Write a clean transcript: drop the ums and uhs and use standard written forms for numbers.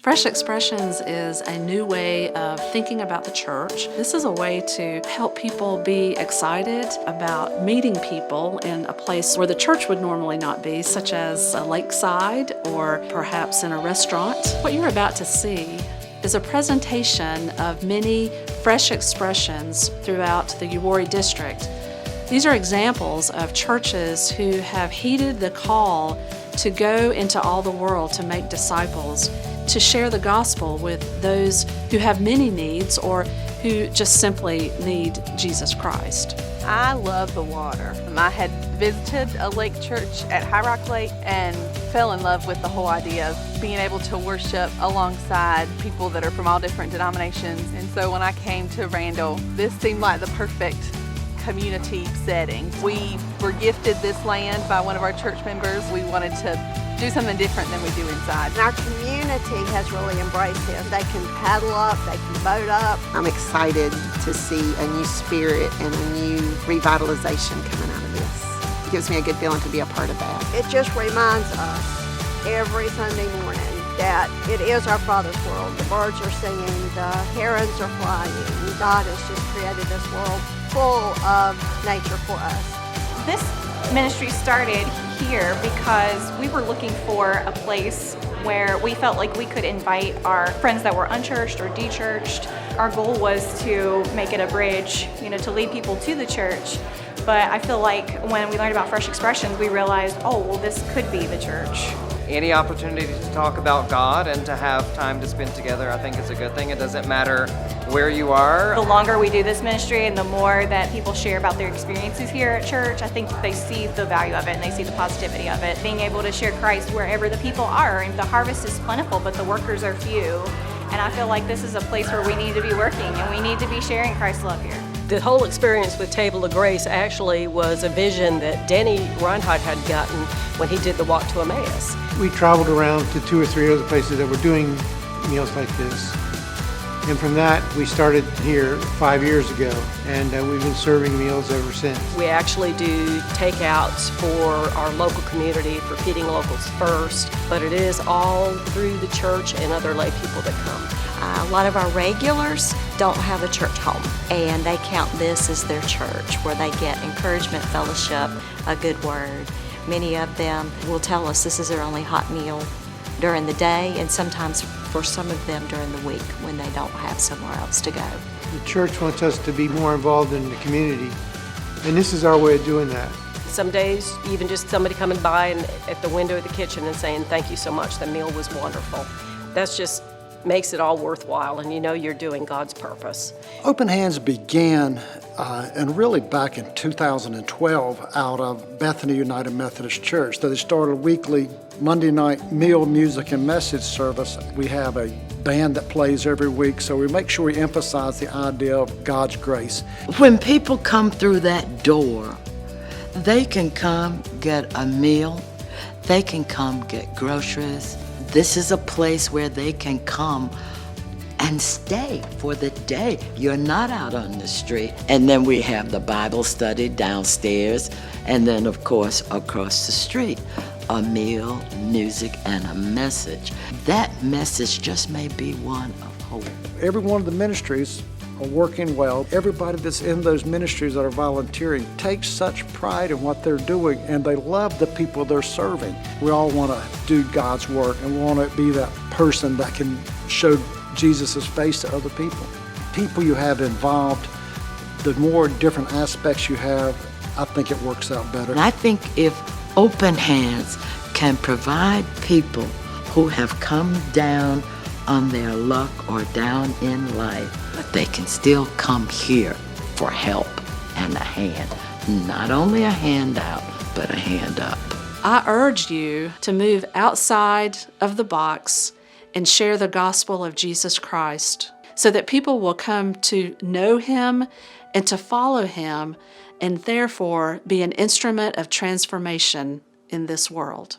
Fresh Expressions is a new way of thinking about the church. This is a way to help people be excited about meeting people in a place where the church would normally not be, such as a lakeside or perhaps in a restaurant. What you're about to see is a presentation of many fresh expressions throughout the Uwharrie district. These are examples of churches who have heeded the call to go into all the world to make disciples, to share the gospel with those who have many needs or who just simply need Jesus Christ. I love the water. I had visited a lake church at High Rock Lake and fell in love with the whole idea of being able to worship alongside people that are from all different denominations. And so when I came to Randall, this seemed like the perfect community setting. We were gifted this land by one of our church members. We wanted to do something different than we do inside. Our community has really embraced this. They can paddle up, they can boat up. I'm excited to see a new spirit and a new revitalization coming out of this. It gives me a good feeling to be a part of that. It just reminds us every Sunday morning that it is our Father's world. The birds are singing, the herons are flying. God has just created this world full of nature for us. This ministry started here because we were looking for a place where we felt like we could invite our friends that were unchurched or de-churched. Our goal was to make it a bridge, to lead people to the church. But I feel like when we learned about Fresh Expressions, we realized, this could be the church. Any opportunity to talk about God and to have time to spend together, I think is a good thing. It doesn't matter where you are. The longer we do this ministry and the more that people share about their experiences here at church, I think they see the value of it and they see the positivity of it. Being able to share Christ wherever the people are. And the harvest is plentiful, but the workers are few. And I feel like this is a place where we need to be working and we need to be sharing Christ's love here. The whole experience with Table of Grace actually was a vision that Denny Reinhardt had gotten when he did the walk to Emmaus. We traveled around to 2 or 3 other places that were doing meals like this. And from that, we started here 5 years ago, and we've been serving meals ever since. We actually do takeouts for our local community, for feeding locals first, but it is all through the church and other lay people that come. A lot of our regulars don't have a church home, and they count this as their church, where they get encouragement, fellowship, a good word. Many of them will tell us this is their only hot meal during the day, and sometimes for some of them during the week when they don't have somewhere else to go. The church wants us to be more involved in the community, and this is our way of doing that. Some days, even just somebody coming by and at the window of the kitchen and saying, "Thank you so much, the meal was wonderful." That's just makes it all worthwhile, and you're doing God's purpose. Open Hands began and really back in 2012 out of Bethany United Methodist Church. So they started a weekly Monday night meal, music, and message service. We have a band that plays every week, so we make sure we emphasize the idea of God's grace. When people come through that door, they can come get a meal, they can come get groceries. This is a place where they can come and stay for the day. You're not out on the street. And then we have the Bible study downstairs, and then of course across the street, a meal, music, and a message. That message just may be one of hope. Every one of the ministries are working well. Everybody that's in those ministries that are volunteering takes such pride in what they're doing, and they love the people they're serving. We all want to do God's work, and we want to be that person that can show Jesus' face to other people. People you have involved, the more different aspects you have, I think it works out better. And I think if Open Hands can provide people who have come down on their luck or down in life, but they can still come here for help and a hand. Not only a handout, but a hand up. I urge you to move outside of the box and share the gospel of Jesus Christ so that people will come to know Him and to follow Him and therefore be an instrument of transformation in this world.